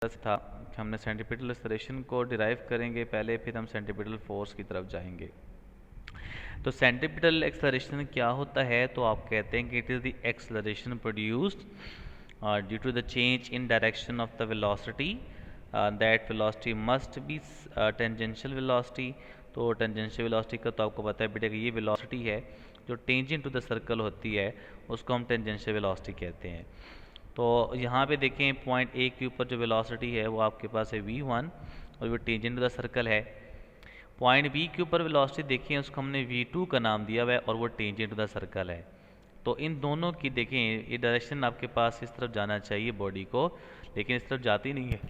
से था कि हमने सेंट्रीपिटल एक्सेलरेशन को डिराइव करेंगे पहले, फिर हम सेंट्रीपिटल फोर्स की तरफ जाएंगे। तो सेंट्रीपिटल एक्सेलरेशन क्या होता है, तो आप कहते हैं कि it is the acceleration produced due to the change in direction of the velocity, that velocity must be tangential velocity. तो टेंजेंशियल वेलोसिटी का तो आपको पता है बेटा कि ये वेलोसिटी है जो टेंजेंट टू द सर्कल होती है, उसको हम टेंजेंशियल वेलोसिटी कहते हैं। तो यहाँ पे देखें पॉइंट ए के ऊपर जो वेलोसिटी है वो आपके पास है v1 और वो टेंजेंट टू द सर्कल है। पॉइंट बी के ऊपर वेलोसिटी देखें उसको हमने v2 का नाम दिया हुआ है और वो टेंजेंट टू द सर्कल है। तो इन दोनों की देखें ये डायरेक्शन आपके पास इस तरफ जाना चाहिए बॉडी को, लेकिन इस तरफ जाती नहीं है।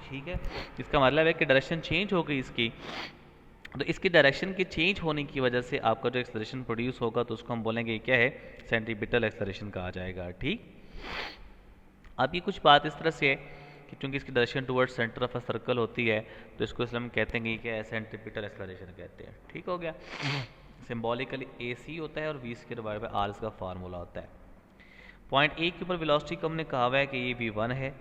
ठीक है, इसका मतलब है कि डायरेक्शन चेंज हो गई इसकी। तो इसकी डायरेक्शन के चेंज होने की वजह से आपका जो एक्सेलरेशन प्रोड्यूस होगा तो उसको हम बोलेंगे क्या है, सेंट्रीपिटल एक्सेलरेशन कहा जाएगा। ठीक, अब ये कुछ बात इस तरह से है कि चूंकि इसकी direction towards centre of a circle होती है तो इसको इसलिए हम कहते हैं कि क्या है, सेंट्रीपिटल एक्सेलरेशन कहते हैं। ठीक हो गया। सिंबॉलिकली ए सी होता है और V square divide by R इसका फार्मूला होता है। पॉइंट ए के ऊपर वेलोसिटी को हमने कहा हुआ है कि ये v1 है,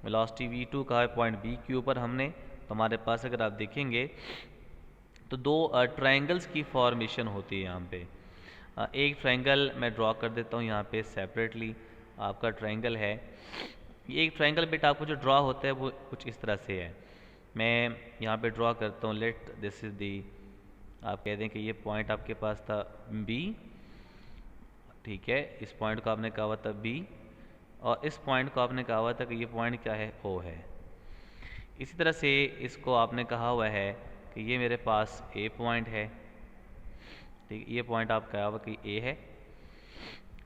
वेलोसिटी v2 कहा है पॉइंट बी के ऊपर हमने। तो हमारे पास अगर आप देखेंगे तो दो ट्रायंगल्स की फॉर्मेशन होती है यहाँ पे। एक ट्रायंगल मैं ड्रॉ कर देता हूँ यहाँ पे सेपरेटली, आपका ट्रायंगल है ये। एक ट्रायंगल बेटा आपको जो ड्रॉ होता है वो कुछ इस तरह से है। मैं यहाँ पे ड्रॉ करता हूँ, लेट दिस इज दी, आप कह दें कि ये पॉइंट आपके पास था B, ठीक है, इस पॉइंट को आपने कहा हुआ था B और इस पॉइंट को आपने कहा हुआ था कि ये पॉइंट क्या है, O है। इसी तरह से इसको आपने कहा हुआ है कि ये मेरे पास A पॉइंट है। ठीक, ये पॉइंट आप कहा हुआ कि A है,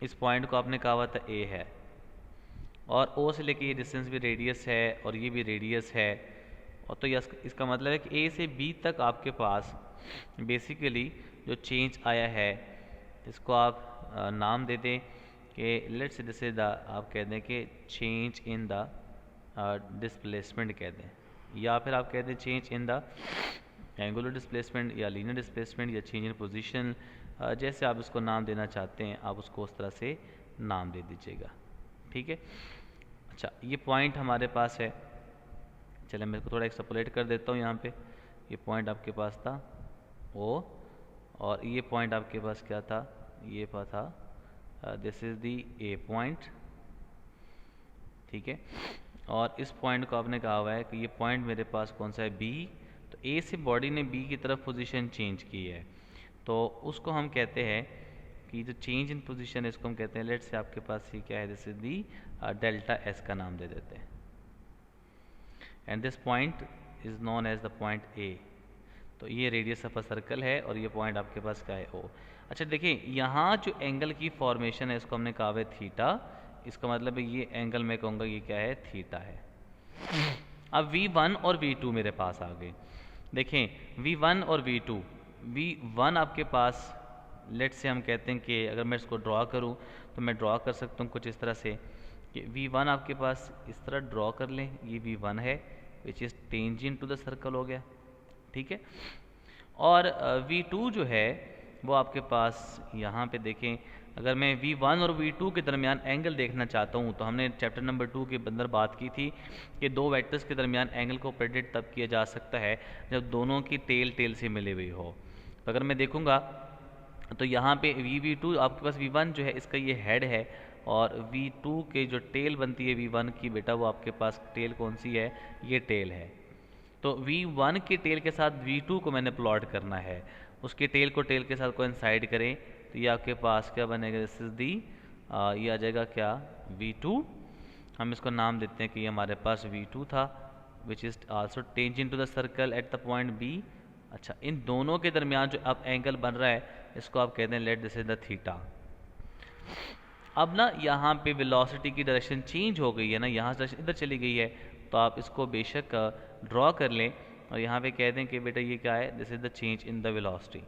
इस पॉइंट को आपने कहा हुआ था A है और O से लेके ये डिस्टेंस भी रेडियस है और ये भी रेडियस है। और तो इसका मतलब है कि A से B तक आपके पास बेसिकली जो चेंज आया है इसको आप नाम दे दें कि लेट्स दिस इज द, आप कह दें कि चेंज इन द डिस्प्लेसमेंट कह दें, या फिर आप कह दें change in the angular displacement या लीनियर डिस्प्लेसमेंट या चेंज इन पोजीशन, जैसे आप इसको नाम देना चाहते हैं आप उसको उस तरह से नाम दे दीजिएगा। ठीक है, अच्छा ये पॉइंट हमारे पास है, चले मैं इसको थोड़ा एक्सट्रपोलेट कर देता हूँ। यहाँ पे ये पॉइंट आपके पास था O और ये पॉइंट आपके पास क्या था, ये था this is the A point. ठीक है, और इस पॉइंट को आपने कहा हुआ है कि ये पॉइंट मेरे पास कौन सा है, B। तो A से बॉडी ने B की तरफ पोजीशन चेंज की है तो उसको हम कहते हैं कि जो चेंज इन पोजीशन है इसको हम कहते हैं, लेट से आपके पास ये क्या है, this is the delta S का नाम दे देते हैं and this point is known as the point A। तो ये रेडियस ऑफ अ सर्कल है और ये पॉइंट आपके पास क्या है, O। अच्छा देखिए यहाँ जो एंगल की फॉर्मेशन है इसको हमने कहा है थीटा, इसका मतलब है ये एंगल मैं कहूँगा ये क्या है, थीटा है। अब V1 और V2 मेरे पास आ गए। देखें V1 और V2, V1 आपके पास लेट से हम कहते हैं कि अगर मैं इसको ड्रॉ करूँ तो मैं ड्रॉ कर सकता हूँ कुछ इस तरह से कि V1 आपके पास इस तरह ड्रॉ कर लें, ये V1 है which is tangent to the circle हो गया। ठीक है, और V2 जो है वो आपके पास यहाँ पे देखें, अगर मैं V1 और V2 के दरमियान एंगल देखना चाहता हूँ तो हमने चैप्टर नंबर 2 के अंदर बात की थी कि दो वेक्टर्स के दरमियान एंगल को प्रेडिक्ट तब किया जा सकता है जब दोनों की टेल से मिली हुई हो। तो अगर मैं देखूँगा तो यहाँ पे V2 आपके पास V1 जो है इसका ये हेड है और V2 के जो टेल बनती है V1 की बेटा वो आपके पास टेल कौन सी है, ये टेल है। तो V1 के टेल के साथ V2 को मैंने प्लॉट करना है, उसके टेल को टेल के साथ कोइंसाइड करें तो ये आपके पास क्या बनेगा, दिस इज दी, ये आ जाएगा क्या, V2। हम इसको नाम देते हैं कि ये हमारे पास V2 था which is also tangent to the circle at the point B। अच्छा इन दोनों के दरमियान जो अब एंगल बन रहा है इसको आप कहते हैं late this is the theta. अब ना यहाँ पे वेलोसिटी की डायरेक्शन चेंज हो गई है ना, यहाँ से इधर चली गई है, तो आप इसको बेशक ड्रॉ कर लें और यहाँ पे कह दें कि बेटा ये क्या है, this is the change in the velocity.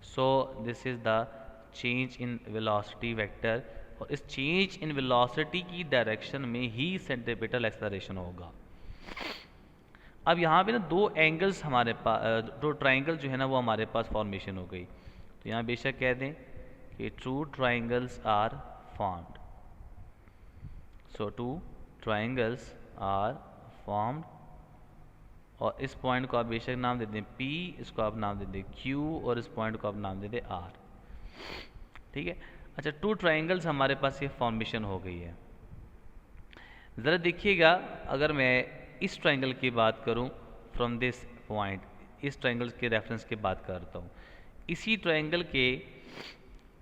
So this is the change in velocity vector और इस चेंज इन वेलोसिटी की डायरेक्शन में ही सेंट्रीपिटल एक्सेलरेशन होगा। अब यहाँ पे ना दो एंगल्स हमारे पास, दो ट्राइंगल जो है ना वो हमारे पास फॉर्मेशन हो गई। तो यहाँ बेशक कह दें कि two triangles are formed. So two triangles are formed, और इस पॉइंट को आप बेशक नाम दे दें P, इसको आप नाम दे दें Q, और इस पॉइंट को आप नाम दे दें R। ठीक है। अच्छा, टू ट्राइंगल्स हमारे पास ये फॉर्मेशन हो गई है। ज़रा देखिएगा, अगर मैं इस ट्राइंगल की बात करूं फ्रॉम दिस पॉइंट, इस ट्राइंगल के रेफरेंस की बात करता हूं, इसी ट्राइंगल के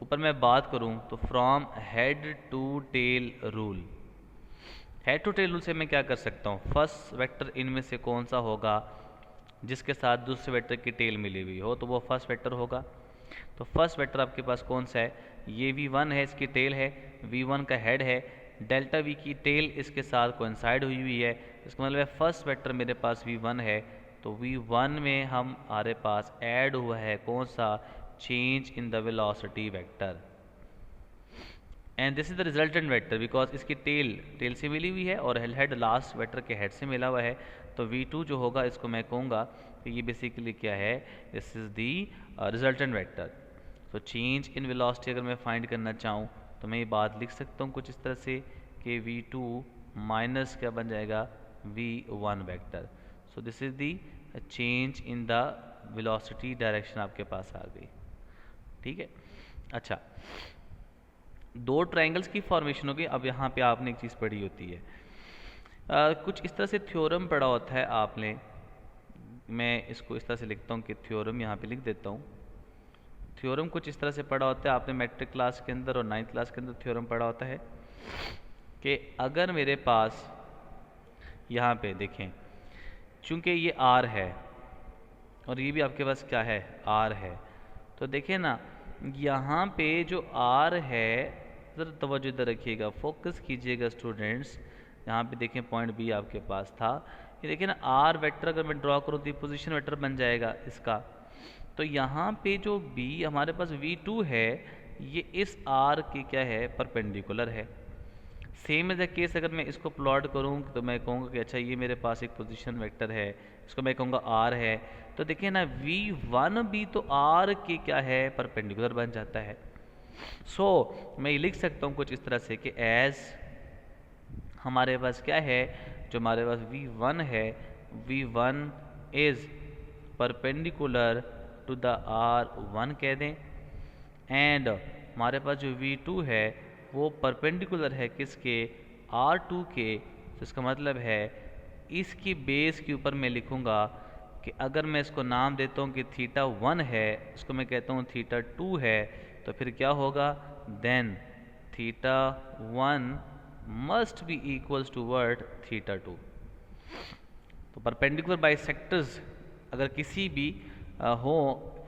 ऊपर मैं बात करूं तो from head to tail rule, head to tail rule से मैं क्या कर सकता हूं, फर्स्ट वेक्टर इनमें से कौन सा होगा जिसके साथ दूसरे वेक्टर की टेल मिली हुई हो, तो वो फर्स्ट वेक्टर होगा। तो फर्स्ट वेक्टर आपके पास कौन सा है, ये v1 है, इसकी टेल है, v1 का हेड है, डेल्टा v की टेल इसके साथ कोइंसाइड हुई हुई है, इसका मतलब है फर्स्ट वेक्टर मेरे पास v1 है, तो v1 में हमारे पास ऐड हुआ है कौन सा, change in the velocity vector, and this is the resultant vector because इसकी टेल से मिली हुई है और हेड लास्ट वेक्टर के हेड से मिला हुआ है। तो v2 जो होगा इसको मैं कहूँगा कि ये बेसिकली क्या है, this is the resultant vector. तो चेंज इन वेलोसिटी अगर मैं फाइंड करना चाहूँ तो मैं ये बात लिख सकता हूँ कुछ इस तरह से कि v2 माइनस क्या बन जाएगा, v1 vector. So this is the change in the velocity direction आपके पास आ गई। ठीक है। अच्छा, दो ट्रायंगल्स की फॉर्मेशन हो गई। अब यहाँ पे आपने एक चीज़ पढ़ी होती है, कुछ इस तरह से थ्योरम पढ़ा होता है आपने, मैं इसको इस तरह से लिखता हूँ कि थ्योरम यहाँ पे लिख देता हूँ। थ्योरम कुछ इस तरह से पढ़ा होता है आपने मैट्रिक क्लास के अंदर और 9th क्लास के अंदर थ्योरम पढ़ा होता है कि अगर मेरे पास यहाँ पे देखें, चूंकि ये R है और ये भी आपके पास क्या है, R है, तो देखें ना यहाँ पे जो R है, ज़रा तवज्जो इधर रखिएगा, फोकस कीजिएगा स्टूडेंट्स। यहाँ पे देखें पॉइंट B आपके पास था, ये देखिए ना R वेक्टर अगर मैं ड्रॉ करूँ तो ये पोजीशन वेक्टर बन जाएगा इसका। तो यहाँ पे जो B हमारे पास V2 है, ये इस R की क्या है, परपेंडिकुलर है। सेम एज ए केस अगर मैं इसको प्लॉट करूँ तो मैं कहूँगा कि अच्छा ये मेरे पास एक पोजीशन वेक्टर है, इसको मैं कहूँगा R है। तो देखिए ना V1 भी तो R के क्या है, परपेंडिकुलर बन जाता है। सो मैं ये लिख सकता हूँ कुछ इस तरह से कि एज हमारे पास क्या है, जो हमारे पास V1 है, V1 is perpendicular to the R1 कह दें, एंड हमारे पास जो V2 है वो परपेंडिकुलर है किसके, R2 के। तो इसका मतलब है इसकी बेस के ऊपर मैं लिखूंगा कि अगर मैं इसको नाम देता हूँ कि θ1 है, इसको मैं कहता हूँ θ2 है, तो फिर क्या होगा, then θ1 must be equals to word θ2। तो परपेंडिकुलर बाइसेक्टर्स अगर किसी भी हो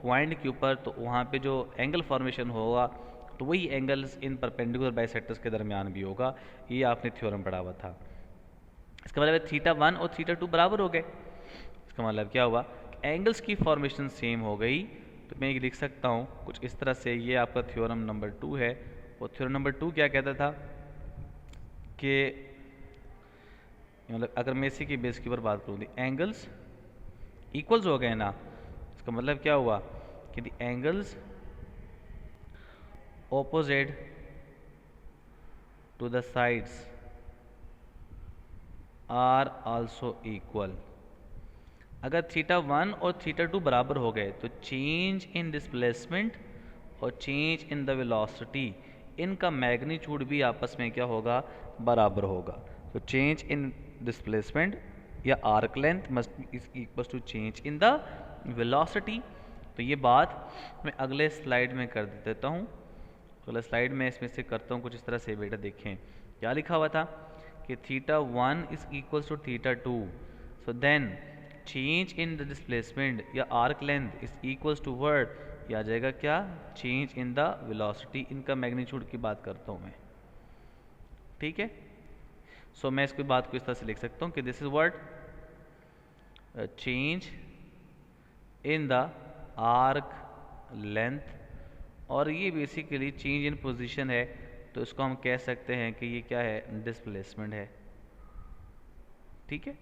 पॉइंट के ऊपर, तो वहाँ पे जो एंगल फॉर्मेशन होगा तो वही एंगल्स इन परपेंडिकुलर बाइसेक्टर्स के दरमियान भी होगा। ये आपने थ्योरम पढ़ा हुआ था। इसका मतलब है θ1 और θ2 बराबर हो गए। इसका मतलब क्या हुआ, एंगल्स की फॉर्मेशन सेम हो गई। तो मैं ये लिख सकता हूँ कुछ इस तरह से, ये आपका थ्योरम नंबर 2 है। और थ्योरम नंबर 2 क्या कहता था कि मतलब अगर मैं इसी की बेस के ऊपर बात करूँ, एंगल्स इक्वल्स हो गए ना, इसका मतलब क्या हुआ कि the angles opposite to the sides are also equal। अगर θ1 और θ2 बराबर हो गए तो चेंज इन डिस्प्लेसमेंट और चेंज इन द वेलोसिटी, इनका मैग्नीट्यूड भी आपस में क्या होगा, बराबर होगा। तो चेंज इन डिस्प्लेसमेंट या arc length must is equal to change in the velocity. तो ये बात मैं अगले स्लाइड में कर देता हूँ। अगला स्लाइड में इसमें से करता हूँ कुछ इस तरह से। बेटा देखें क्या लिखा हुआ था कि θ1 is equals to θ2, so then change in the displacement या arc length is equals to word, ये आ जाएगा क्या, चेंज इन द वेलोसिटी। इनका मैग्नीट्यूड की बात करता हूँ मैं, ठीक है। सो मैं इसकी बात को इस तरह से लिख सकता हूँ कि this is word change in the arc length, और ये बेसिकली चेंज इन पोजीशन है, तो इसको हम कह सकते हैं कि ये क्या है, डिस्प्लेसमेंट है, ठीक है।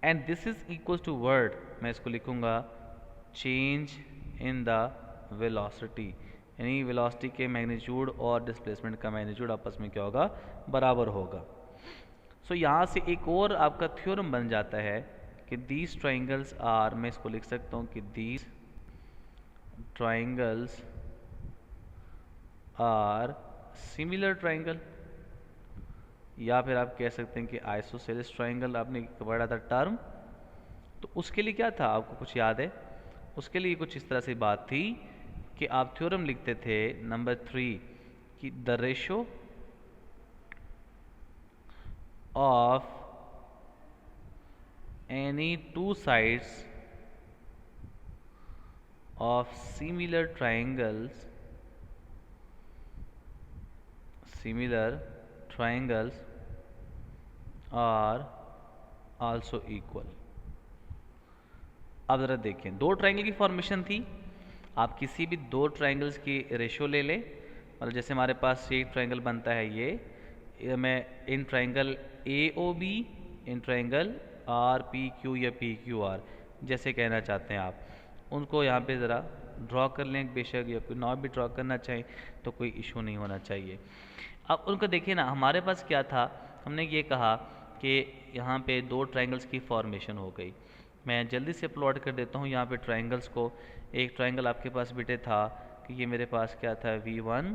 And this is equal to word, मैं इसको लिखूंगा चेंज इन द वेलोसिटी, यानी वेलोसिटी के मैग्नीट्यूड और डिस्प्लेसमेंट का मैग्नीट्यूड आपस में क्या होगा, बराबर होगा। सो यहाँ से एक और आपका थ्योरम बन जाता है कि दीज ट्राइंगल्स आर, मैं इसको लिख सकता हूँ कि these triangles are similar triangle, या फिर आप कह सकते हैं कि आइसोसेलेस ट्राइंगल। आपने पढ़ा था टर्म, तो उसके लिए क्या था, आपको कुछ याद है? उसके लिए कुछ इस तरह से बात थी कि आप थ्योरम लिखते थे नंबर 3 कि the ratio of any two sides of similar triangles are also equal। अब ज़रा देखें, दो ट्राइंगल की फॉर्मेशन थी, आप किसी भी दो ट्राइंगल्स की रेशो ले लें, मतलब जैसे हमारे पास एक ट्राइंगल बनता है ये मैं in triangle AOB, in triangle RPQ या PQR जैसे कहना चाहते हैं आप, उनको यहाँ पे ज़रा ड्रॉ कर लें, बेशक या कोई ना भी ड्रॉ करना चाहें तो कोई इशू नहीं होना चाहिए। अब उनको देखिए ना, हमारे पास क्या था, हमने ये कहा कि यहाँ पे दो ट्राइंगल्स की फॉर्मेशन हो गई। मैं जल्दी से प्लॉट कर देता हूँ यहाँ पे ट्राइंगल्स को। एक ट्राइंगल आपके पास बेटे था कि ये मेरे पास क्या था, V1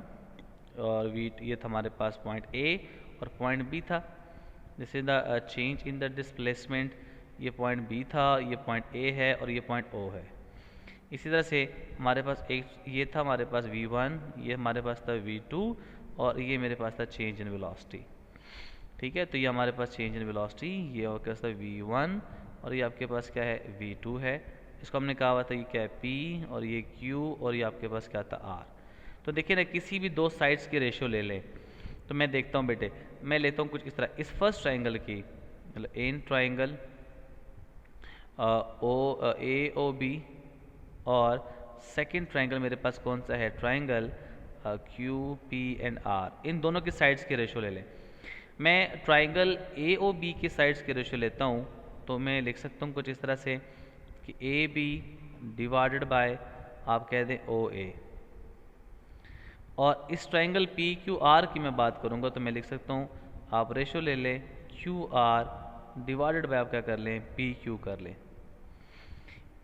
और ये था हमारे पास पॉइंट A और पॉइंट B था। This is the change in the displacement. ये पॉइंट B था, ये पॉइंट A है और ये पॉइंट O है। इसी तरह से हमारे पास एक ये था हमारे पास V1, ये हमारे पास था V2 और ये मेरे पास था चेंज इन वेलोसिटी। ठीक है, तो ये हमारे पास चेंज इन वेलोसिटी, ये और क्या था V1 और ये आपके पास क्या है V2 है। इसको हमने कहा हुआ था ये क्या है P और ये Q और ये आपके पास क्या था R। तो देखिए ना, किसी भी दो साइड्स की रेशियो ले लें, तो मैं देखता हूँ बेटे, मैं लेता हूँ कुछ इस तरह, इस फर्स्ट ट्राइंगल की मतलब इन ट्राइंगल AOB और सेकंड ट्राइंगल मेरे पास कौन सा है, ट्राइंगल QP एंड R, इन दोनों की साइड्स की रेशियो ले लें। मैं ट्राइंगल AOB की साइड्स की रेशियो लेता हूँ, तो मैं लिख सकता हूँ कुछ इस तरह से कि AB डिवाइडेड बाय आप कह दें OA। और इस ट्राइंगल PQR की मैं बात करूँगा तो मैं लिख सकता हूँ, आप रेशियो ले लें QR डिवाइडेड बाय आप क्या कर लें PQ कर लें।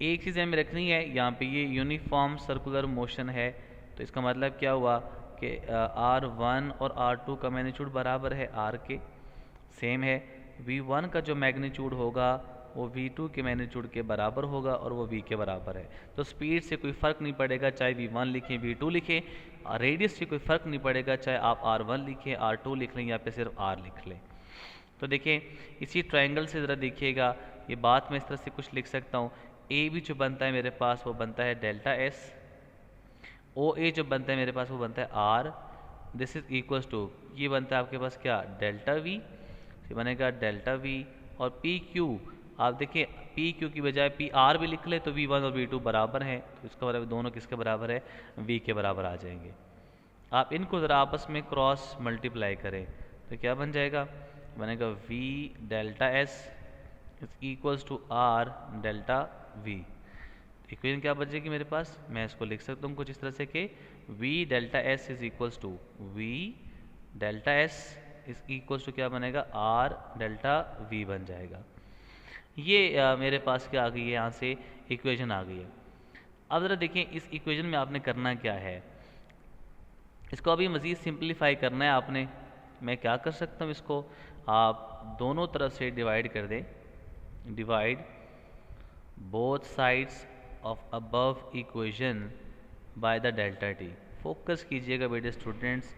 एक चीज़ हमें रखनी है, यहाँ पे ये यूनिफॉर्म सर्कुलर मोशन है, तो इसका मतलब क्या हुआ कि R1 और R2 का मैग्नीट्यूड बराबर है R के, सेम है। V1 का जो मैग्नीट्यूड होगा वो V2 के मैग्नीट्यूड के बराबर होगा और वो V के बराबर है। तो स्पीड से कोई फ़र्क नहीं पड़ेगा, चाहे V1 लिखें V2 लिखें, रेडियस से कोई फ़र्क नहीं पड़ेगा, चाहे आप R1 लिखें R2 लिख लें या फिर सिर्फ R लिख लें। तो देखिए, इसी ट्राइंगल से ज़रा देखिएगा, ये बात मैं इस तरह से कुछ लिख सकता हूँ, ए भी जो बनता है मेरे पास वो बनता है डेल्टा एस, ओ ए जो बनता है मेरे पास वो बनता है R, this is equals to ये बनता है आपके पास क्या, डेल्टा वी, ये बनेगा डेल्टा वी। और पी क्यू आप देखिए, पी क्यू की बजाय पी आर भी लिख ले तो V1 और V2 बराबर हैं, तो इसका बराबर दोनों किसके बराबर है, V के बराबर आ जाएंगे। आप इनको ज़रा आपस में क्रॉस मल्टीप्लाई करें तो क्या बन जाएगा, बनेगा V delta S is equals to R delta V। Equation क्या बचेगी मेरे पास, मैं इसको लिख सकता हूँ कुछ इस तरह से कि V delta S is equals to V delta S is equals to क्या बनेगा, R डेल्टा V बन जाएगा। ये मेरे पास क्या आ गई है, यहाँ से इक्वेशन आ गई है। अब ज़रा देखें इस इक्वेशन में आपने करना क्या है, इसको अभी मज़ीद सिंप्लीफाई करना है आपने। मैं क्या कर सकता हूँ, इसको आप दोनों तरफ से डिवाइड कर दें, divide both sides of above equation by the delta T. Focus कीजिएगा बेटे स्टूडेंट्स,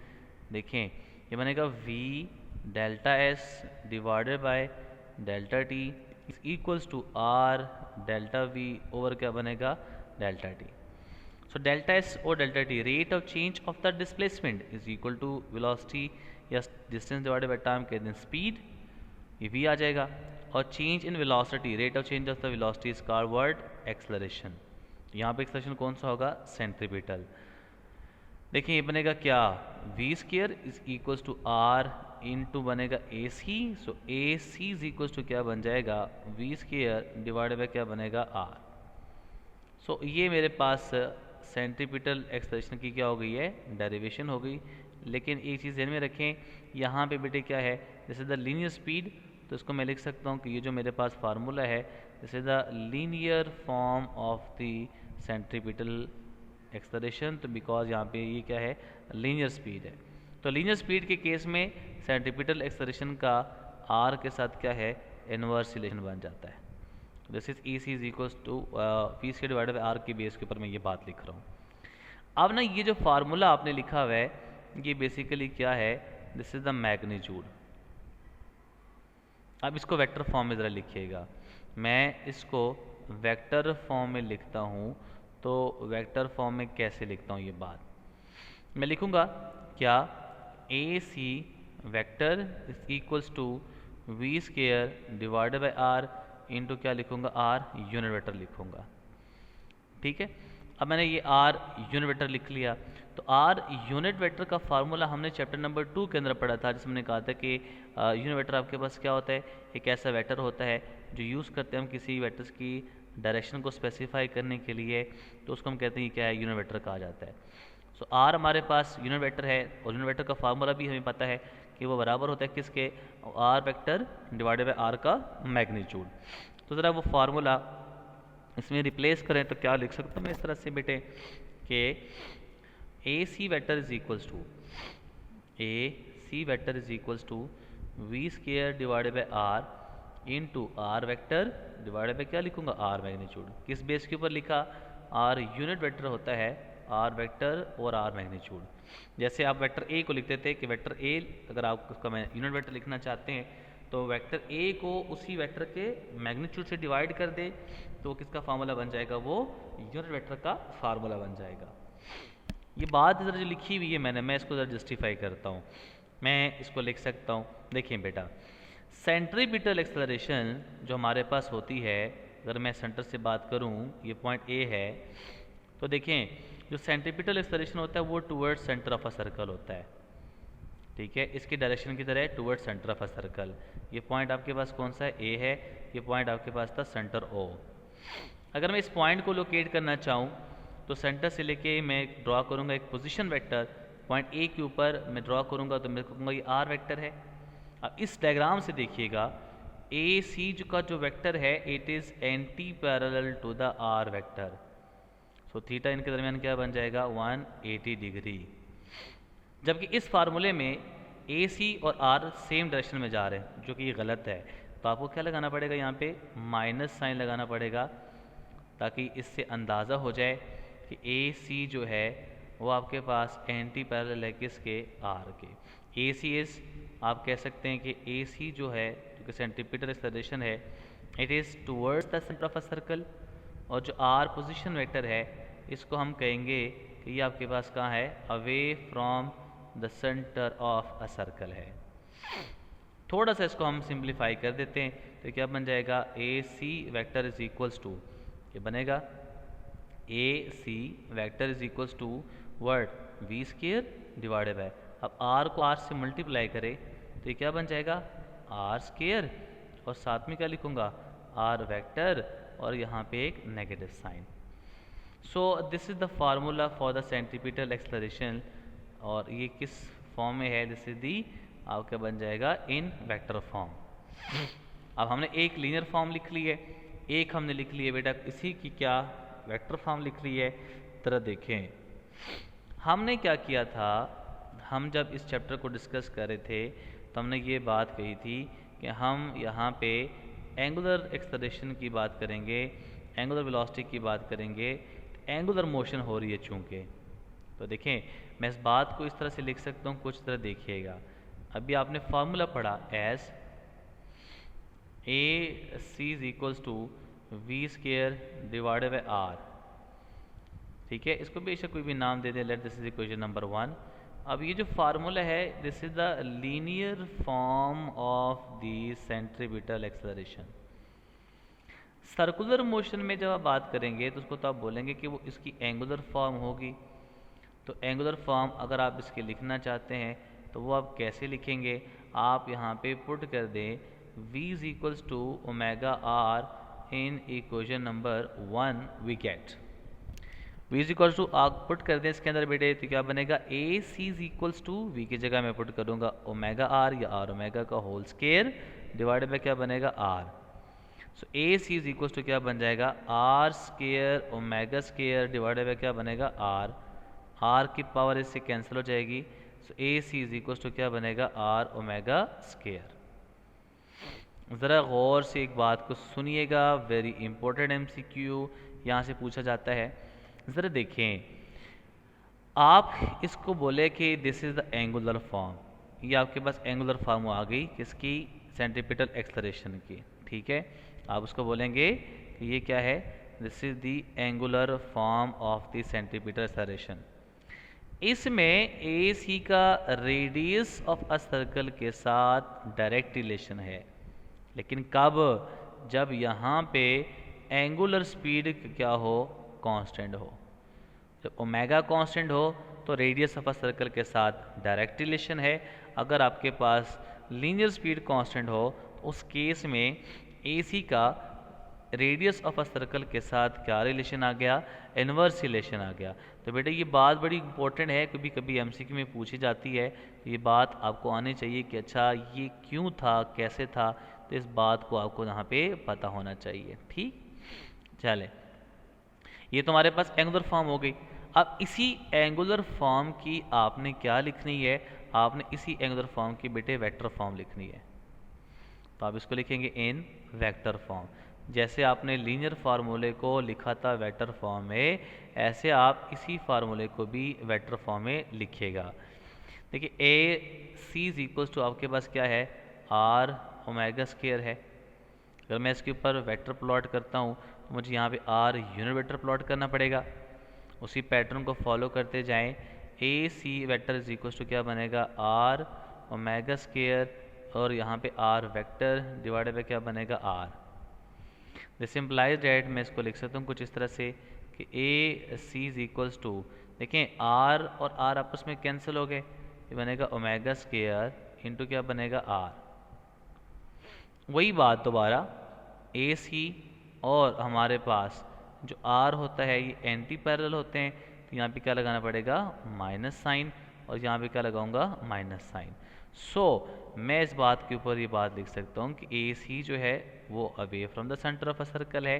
देखें ये बनेगा V delta S divided by delta T is equals to R delta V over क्या बनेगा, delta T. So delta S और delta T, rate of change of the displacement is equal to velocity या distance divided by time के दिन speed, ये V आ जाएगा। और change in velocity, rate of change of the velocity is forward acceleration, यहाँ पे एक्सेलरेशन कौन सा होगा, सेंट्रीपिटल। देखिए ये बनेगा क्या, V square is equals to R into बनेगा AC, so AC is equals to क्या बन जाएगा, V स्क्वायर डिवाइडेड बाय क्या बनेगा R। सो ये मेरे पास सेंट्रीपिटल एक्सेलरेशन की क्या हो गई है, डेरिवेशन हो गई। लेकिन एक चीज़ ध्यान में रखें, यहाँ पे बेटे क्या है, this is the linear speed, तो इसको मैं लिख सकता हूँ कि ये जो मेरे पास फार्मूला है, this is the linear form of the centripetal acceleration. तो बिकॉज यहाँ पे ये क्या है, लीनियर स्पीड है। तो लीनियर स्पीड के केस में सेंट्रीपिटल एक्सेलरेशन का आर के साथ क्या है, इनवर्स रिलेशन बन जाता है। This is E C is equals to V C divided by R के बेस के ऊपर मैं ये बात लिख रहा हूँ। अब ना ये जो फार्मूला आपने लिखा हुआ है ये बेसिकली क्या है, दिस इज द मैग्नीट्यूड। अब इसको वेक्टर फॉर्म में ज़रा लिखिएगा। मैं इसको वेक्टर फॉर्म में लिखता हूँ, तो वेक्टर फॉर्म में कैसे लिखता हूँ ये बात मैं लिखूँगा क्या, A C vector is equals to V square divided by R into क्या लिखूँगा, आर यूनिट वेक्टर लिखूँगा। ठीक है, अब मैंने ये आर यूनिट वेक्टर लिख लिया। तो आर यूनिट वेक्टर का फार्मूला हमने चैप्टर नंबर 2 के अंदर पढ़ा था, जिसमें कहा था कि यूनिट वेक्टर आपके पास क्या होता है, एक ऐसा वेक्टर होता है जो यूज़ करते हैं हम किसी वेक्टर्स की डायरेक्शन को स्पेसिफाई करने के लिए, तो उसको हम कहते हैं क्या है, यूनिट वेक्टर कहा जाता है। सो आर हमारे पास यूनिट वेक्टर है और यूनिट वेक्टर का फार्मूला भी हमें पता है कि वो बराबर होता है किसके, R vector divided by R का मैग्नीट्यूड। तो ज़रा वो फार्मूला इसमें रिप्लेस करें तो क्या लिख सकता हूँ मैं इस तरह से बेटे कि A C vector is equals to, A C vector is equals to V square divided by R into R vector divided by क्या लिखूंगा, आर मैग्नीट्यूड। किस बेस के ऊपर लिखा, आर यूनिट वेक्टर होता है, आर वेक्टर और आर मैग्नीट्यूड। जैसे आप वेक्टर ए को लिखते थे कि वेक्टर ए अगर आप उसका यूनिट वेक्टर लिखना चाहते हैं तो वेक्टर ए को उसी वेक्टर के मैग्नीट्यूड से डिवाइड कर दे, तो किसका फार्मूला बन जाएगा, वो यूनिट वेक्टर का फार्मूला बन जाएगा। ये बात ज़रा जो लिखी हुई है मैं इसको ज़रा जस्टिफाई करता हूँ। मैं इसको लिख सकता हूँ, देखिए बेटा, सेंट्रीपिटल एक्सेलरेशन जो हमारे पास होती है, अगर मैं सेंटर से बात करूँ, ये पॉइंट ए है, तो देखें जो सेंट्रीपिटल एक्सेलरेशन होता है वो towards centre of a circle होता है। ठीक है, इसकी डायरेक्शन की तरह है towards centre of a circle. ये पॉइंट आपके पास कौन सा है, ए है, ये पॉइंट आपके पास था सेंटर ओ। अगर मैं इस पॉइंट को लोकेट करना चाहूँ तो सेंटर से लेके मैं ड्रॉ करूँगा एक पोजीशन वेक्टर, पॉइंट ए के ऊपर मैं ड्रॉ करूँगा तो मैं कहूँगा ये आर वेक्टर है। अब इस डायग्राम से देखिएगा, ए सी का जो वेक्टर है it is anti parallel to the R vector. So theta इनके दरमियान क्या बन जाएगा, 180 डिग्री। जबकि इस फार्मूले में ए सी और आर सेम डायरेक्शन में जा रहे हैं, जो कि ये गलत है। तो आपको क्या लगाना पड़ेगा, यहाँ पे माइनस साइन लगाना पड़ेगा, ताकि इससे अंदाज़ा हो जाए कि ए सी जो है वो आपके पास एंटी पैरेलल है किसके, आर के। ए सी इज, आप कह सकते हैं कि ए सी जो है, जो कि सेंट्रीपिटल एक्सेलरेशन है, it is towards the centre of a circle. और जो आर पोजीशन वेक्टर है इसको हम कहेंगे कि ये आपके पास कहाँ है, away from the centre of a circle है। थोड़ा सा इसको हम सिंप्लीफाई कर देते हैं तो क्या बन जाएगा, A C vector is equals to, ये बनेगा A C vector is equals to word V square divided by, अब आर को आर से मल्टीप्लाई करें तो ये क्या बन जाएगा, आर स्केयर, और साथ में क्या लिखूंगा, आर वेक्टर, और यहाँ पे एक negative sign. So this is the formula for the centripetal acceleration, और ये किस फॉर्म में है, दिस इज दी, आपका बन जाएगा इन वेक्टर फॉर्म। अब हमने एक लीनियर फॉर्म लिख ली है, एक हमने लिख ली है बेटा इसी की क्या, वेक्टर फॉर्म लिख ली है। तरह देखें हमने क्या किया था, हम जब इस चैप्टर को डिस्कस कर रहे थे तो हमने ये बात कही थी कि हम यहाँ पे एंगुलर एक्सेलरेशन की बात करेंगे, एंगुलर वेलोसिटी की बात करेंगे, एंगुलर मोशन हो रही है चूँकि। तो देखें मैं इस बात को इस तरह से लिख सकता हूँ, कुछ तरह देखिएगा। अभी आपने फार्मूला पढ़ा as A C is equals to V square divided by R. ठीक है, इसको बेशक कोई भी नाम दे दे, let this is equation number 1। अब ये जो फार्मूला है this is the linear form of the centripetal acceleration. Circular motion में जब आप बात करेंगे तो उसको तो आप बोलेंगे कि वो इसकी एंगुलर फॉर्म होगी। तो एंगुलर फॉर्म अगर आप इसके लिखना चाहते हैं तो वो आप कैसे लिखेंगे, आप यहाँ पे पुट कर दें v is equals to omega R in equation number 1 we get v is equals to आप पुट कर दें इसके अंदर बेटे, तो क्या बनेगा A C is equals to V की जगह मैं पुट करूँगा ओमेगा आर या आर ओमेगा का होल स्केयर डिवाइडेड बाय क्या बनेगा R. So A C is equals to क्या बन जाएगा R square omega square divided by क्या बनेगा आर, आर की पावर इससे कैंसिल हो जाएगी। सो A C is equals to क्या बनेगा आर ओमेगा स्केयर। ज़रा गौर से एक बात को सुनिएगा, वेरी इंपॉर्टेंट एमसीक्यू यहाँ से पूछा जाता है। ज़रा देखें, आप इसको बोले कि this is the angular form, ये आपके पास एंगुलर फॉर्म आ गई किसकी, सेंट्रीपिटल एक्सेलरेशन की, ठीक है। आप उसको बोलेंगे कि ये क्या है, this is the angular form of the centripetal acceleration. इसमें ए सी का रेडियस ऑफ अ सर्कल के साथ डायरेक्ट रिलेशन है, लेकिन कब, जब यहाँ पे एंगुलर स्पीड क्या हो, कांस्टेंट हो। जब ओमेगा कांस्टेंट हो तो रेडियस ऑफ अ सर्कल के साथ डायरेक्ट रिलेशन है। अगर आपके पास लीनियर स्पीड कांस्टेंट हो तो उस केस में ए सी का रेडियस ऑफ अ सर्कल के साथ क्या रिलेशन आ गया, इनवर्स रिलेशन आ गया। तो बेटा ये बात बड़ी इंपॉर्टेंट है, कभी कभी एमसीक्यू में पूछी जाती है, तो ये बात आपको आनी चाहिए कि अच्छा ये क्यों था, कैसे था, तो इस बात को आपको यहाँ पे पता होना चाहिए, ठीक। चले, ये तो हमारे पास एंगुलर फॉर्म हो गई। अब इसी एंगुलर फॉर्म की आपने क्या लिखनी है, आपने इसी एंगुलर फॉर्म की बेटे वेक्टर फॉर्म लिखनी है। तो आप इसको लिखेंगे इन वेक्टर फॉर्म। जैसे आपने लीनियर फार्मूले को लिखा था वेक्टर फॉर्म में, ऐसे आप इसी फार्मूले को भी वेक्टर फॉर्म में लिखिएगा। देखिए ए सी इज इक्वल्स टू आपके पास क्या है, आर ओमेगा स्क्वायर है। अगर मैं इसके ऊपर वेक्टर प्लॉट करता हूँ तो मुझे यहाँ पे आर यूनिट वेक्टर प्लॉट करना पड़ेगा। उसी पैटर्न को फॉलो करते जाएं। ए C vector is equals to क्या बनेगा, आर ओमेगा स्क्वायर और यहाँ पे आर वेक्टर डिवाइडेड बाय क्या बनेगा आर। दिस इम्प्लाइज डैट मैं इसको लिख सकता हूँ कुछ इस तरह से कि A C is equals to, देखें आर और आर आपस में कैंसिल हो गए, ये बनेगा ओमेगा स्क्वायर इंटू क्या बनेगा आर। वही बात दोबारा, ए सी और हमारे पास जो आर होता है ये एंटी पैरेलल होते हैं, तो यहाँ पे क्या लगाना पड़ेगा माइनस साइन, और यहाँ पे क्या लगाऊंगा माइनस साइन। सो मैं इस बात के ऊपर ये बात लिख सकता हूँ कि ए सी जो है वो away from the centre of a circle है,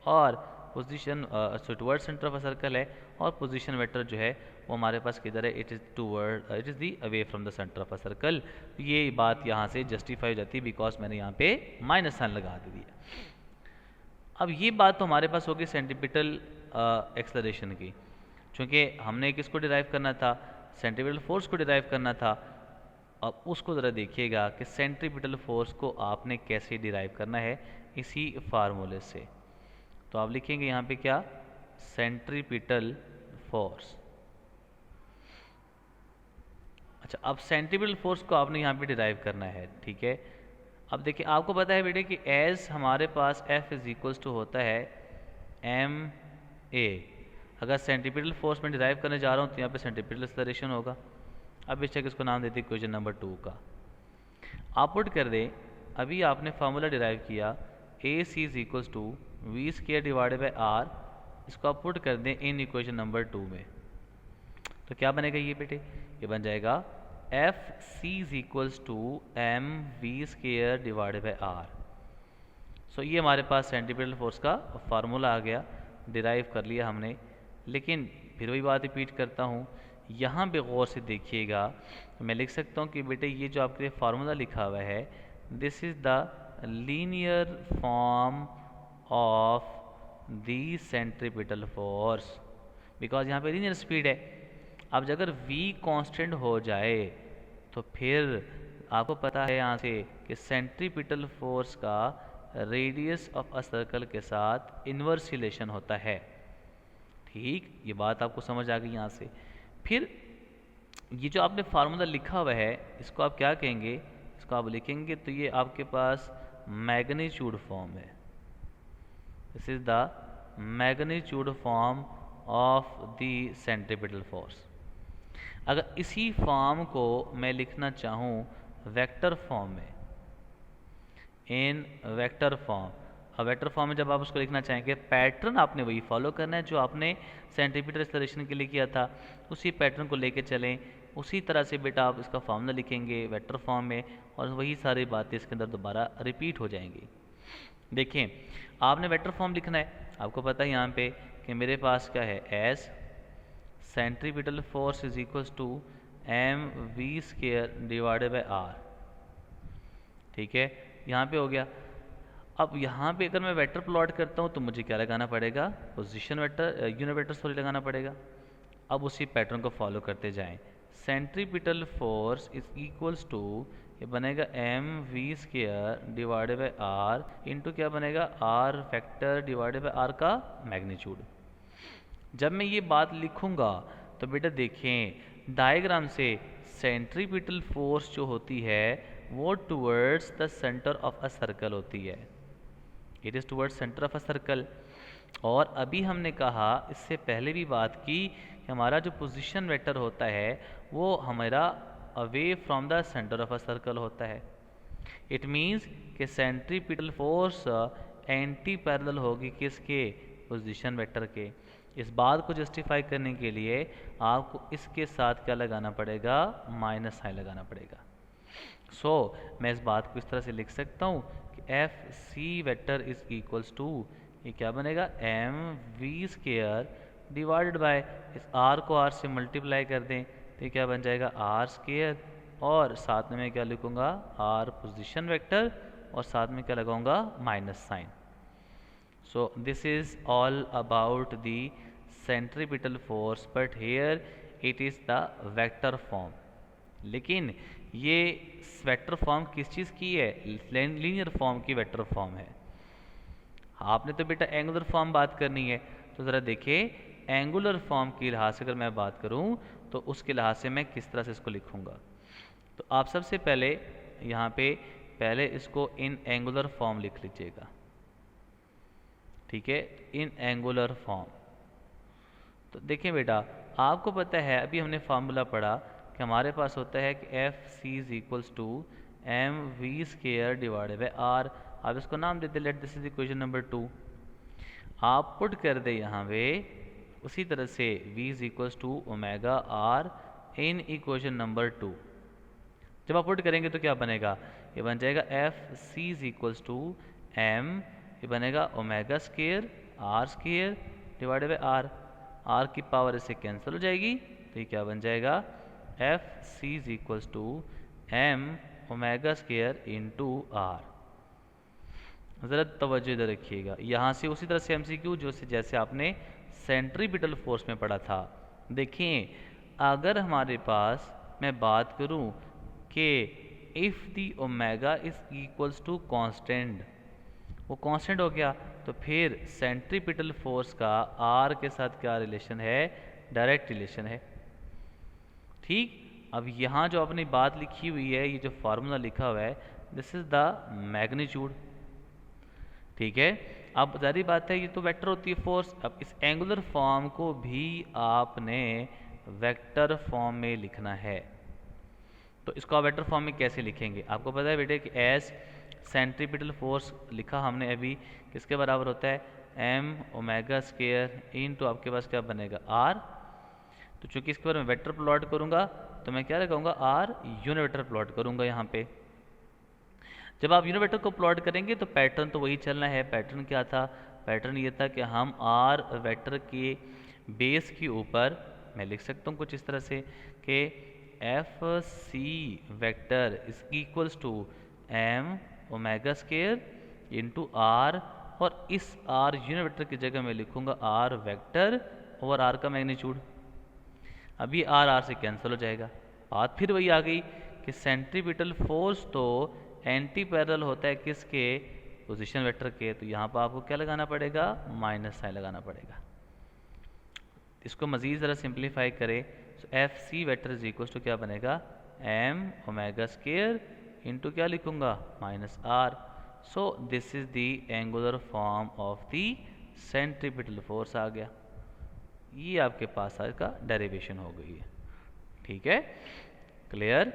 और position toward centre of a circle है, और पोजीशन वेक्टर जो है वो हमारे पास किधर है, it is the away from the centre of a circle. ये बात यहाँ से जस्टिफाई हो जाती है बिकॉज मैंने यहाँ पे माइनस साइन लगा दी है। अब ये बात तो हमारे पास होगी सेंट्रीपिटल एक्सेलरेशन की, क्योंकि हमने किसको डिराइव करना था, सेंट्रीपिटल फोर्स को डिराइव करना था। अब उसको ज़रा देखिएगा कि सेंट्रीपिटल फोर्स को आपने कैसे डिराइव करना है, इसी फार्मूले से। तो आप लिखेंगे यहाँ पे क्या, सेंट्रीपिटल फोर्स। अच्छा, अब सेंट्रीपिटल फोर्स को आपने यहाँ पे डिराइव करना है, ठीक है। अब देखिए आपको पता है बेटे कि एज हमारे पास F इज इक्वल्स टू होता है एम ए। अगर सेंट्रीपिटल फोर्स में डिराइव करने जा रहा हूँ तो यहाँ पे सेंट्रीपिटल एक्सेलरेशन होगा। अब बेशक इसको नाम देते हैं क्वेश्चन नंबर 2 का। आप पुट कर दें, अभी आपने फार्मूला डिराइव किया A C is equals to V square divided by R, इसको आप पुट कर दें इन इक्वेशन नंबर 2 में, तो क्या बनेगा ये बेटे, ये बन जाएगा F C is equals to M V square divided by R. So ये हमारे पास सेंट्रीपिटल फोर्स का फार्मूला आ गया, डिराइव कर लिया हमने। लेकिन फिर वही बात रिपीट करता हूँ, यहाँ पे गौर से देखिएगा, मैं लिख सकता हूँ कि बेटे ये जो आपके फार्मूला लिखा हुआ है, this is the linear form of the centripetal force, because यहाँ पे लीनियर स्पीड है। अब अगर v कांस्टेंट हो जाए तो फिर आपको पता है यहाँ से कि सेंट्रीपिटल फोर्स का रेडियस ऑफ अ सर्कल के साथ इन्वर्स रिलेशन होता है, ठीक। ये बात आपको समझ आ गई यहाँ से। फिर ये जो आपने फार्मूला लिखा हुआ है इसको आप क्या कहेंगे, इसको आप लिखेंगे तो ये आपके पास मैग्नीट्यूड फॉर्म है। This is the magnitude form of the centripetal force. अगर इसी फॉर्म को मैं लिखना चाहूँ वेक्टर फॉर्म में, इन वेक्टर फॉर्म, अब वेक्टर फॉर्म में जब आप उसको लिखना चाहेंगे, पैटर्न आपने वही फॉलो करना है जो आपने सेंटीमीटर एक्सेलरेशन के लिए किया था, उसी पैटर्न को लेके चलें। उसी तरह से बेटा आप इसका फॉर्मूला लिखेंगे वेक्टर फॉर्म में, और वही सारी बातें इसके अंदर दोबारा रिपीट हो जाएंगी। देखें, आपने वेक्टर फॉर्म लिखना है, आपको पता है यहाँ पे कि मेरे पास क्या है, S centripetal force is equals to M V square divided by R. ठीक है, यहाँ पे हो गया। अब यहाँ पे अगर मैं वेक्टर प्लॉट करता हूँ तो मुझे क्या लगाना पड़ेगा, position vector, unit vector sorry लगाना पड़ेगा। अब उसी पैटर्न को फॉलो करते जाएं। Centripetal force is equals to, ये बनेगा M V square divided by R into क्या बनेगा, R factor divided by R का मैग्नीट्यूड। जब मैं ये बात लिखूंगा तो बेटा देखें डायग्राम से सेंट्रीपिटल फोर्स जो होती है वो towards the centre of a circle होती है, it is towards centre of a circle. और अभी हमने कहा, इससे पहले भी बात की, कि हमारा जो पोजीशन वेक्टर होता है वो हमारा away from the centre of a circle होता है। इट मीन्स कि सेंट्रीपिटल फोर्स एंटी पैरेलल होगी किसके, पोजीशन वेक्टर के। इस बात को जस्टिफाई करने के लिए आपको इसके साथ क्या लगाना पड़ेगा, माइनस साइन लगाना पड़ेगा। सो मैं इस बात को इस तरह से लिख सकता हूँ कि F C vector is equals to, ये क्या बनेगा, M V square divided by, इस आर को आर से मल्टीप्लाई कर दें तो ये क्या बन जाएगा, आर स्क्वायर, और साथ में मैं क्या लिखूंगा, आर पोजीशन वेक्टर, और साथ में क्या लगाऊंगा, minus sign. So this is all about the centripetal force, but here it is the vector form. लेकिन ये वेक्टर फॉर्म किस चीज़ की है, लीनियर फॉर्म की वेक्टर फॉर्म है। आपने तो बेटा एंगुलर फॉर्म बात करनी है, तो ज़रा देखिए एंगुलर फॉर्म के लिहाज से अगर मैं बात करूं तो उसके लिहाज से मैं किस तरह से इसको लिखूंगा। तो आप सबसे पहले यहाँ पे पहले इसको इन एंगुलर फॉर्म लिख लीजिएगा। ठीक है, इन एंगुलर फॉर्म। तो देखिए बेटा, आपको पता है अभी हमने फार्मूला पढ़ा कि हमारे पास होता है कि F C is equals to M V square divided by R. आप इसको नाम दे दे, let this is equation number 2। आप पुट कर दे यहाँ पे उसी तरह से v is equals to omega R in equation number 2। जब आप पुट करेंगे तो क्या बनेगा, ये बन जाएगा F C is equals to M, ये बनेगा omega square R square divided by R. R की पावर इससे कैंसिल हो जाएगी तो ये क्या बन जाएगा, F C is equals to M omega square into R. ज़रा तवज्जो इधर रखिएगा, यहाँ से उसी तरह से एमसीक्यू जो से जैसे आपने सेंट्रीपिटल फोर्स में पढ़ा था। देखिए अगर हमारे पास मैं बात करूँ कि if the omega is equals to constant, वो कांस्टेंट हो गया, तो फिर सेंट्रीपिटल फोर्स का आर के साथ क्या रिलेशन है, डायरेक्ट रिलेशन है। ठीक, अब यहाँ जो आपने बात लिखी हुई है, ये जो फार्मूला लिखा हुआ है, दिस इज द मैग्नीट्यूड। ठीक है, अब जारी बात है ये तो वेक्टर होती है फोर्स। अब इस एंगुलर फॉर्म को भी आपने वेक्टर फॉर्म में लिखना है। तो इसको आप वेक्टर फॉर्म में कैसे लिखेंगे, आपको पता है बेटे कि एस सेंट्रीपिटल फोर्स लिखा हमने अभी, किसके बराबर होता है, M omega square into आपके पास क्या बनेगा, आर। तो चूंकि इसके बारे में वेक्टर प्लॉट करूंगा तो मैं क्या लगाऊंगा, आर यूनिट वेक्टर प्लॉट करूंगा यहाँ पे। जब आप यूनिट वेक्टर को प्लॉट करेंगे तो पैटर्न तो वही चलना है। पैटर्न क्या था, पैटर्न ये था कि हम आर वेक्टर के बेस के ऊपर मैं लिख सकता हूँ कुछ इस तरह से कि F C vector is equals to M omega square into R, और इस आर यूनिट वेक्टर की जगह मैं लिखूंगा आर वेक्टर ओवर आर का मैग्नीट्यूड। अभी आर आर से कैंसिल हो जाएगा। बात फिर वही आ गई कि सेंट्रीपिटल फोर्स तो एंटी पैरेलल होता है किसके, पोजीशन वेक्टर के। तो यहाँ पर आपको क्या लगाना पड़ेगा, माइनस साइन लगाना पड़ेगा। इसको मजीद ज़रा सिंप्लीफाई करें तो F C vector is equal to क्या बनेगा, एम ओमेगा स्क्वायर इंटू क्या लिखूंगा, minus R. So this is the angular form of the centripetal force आ गया। ये आपके पास इसका डेरिवेशन हो गई है। ठीक है, क्लियर।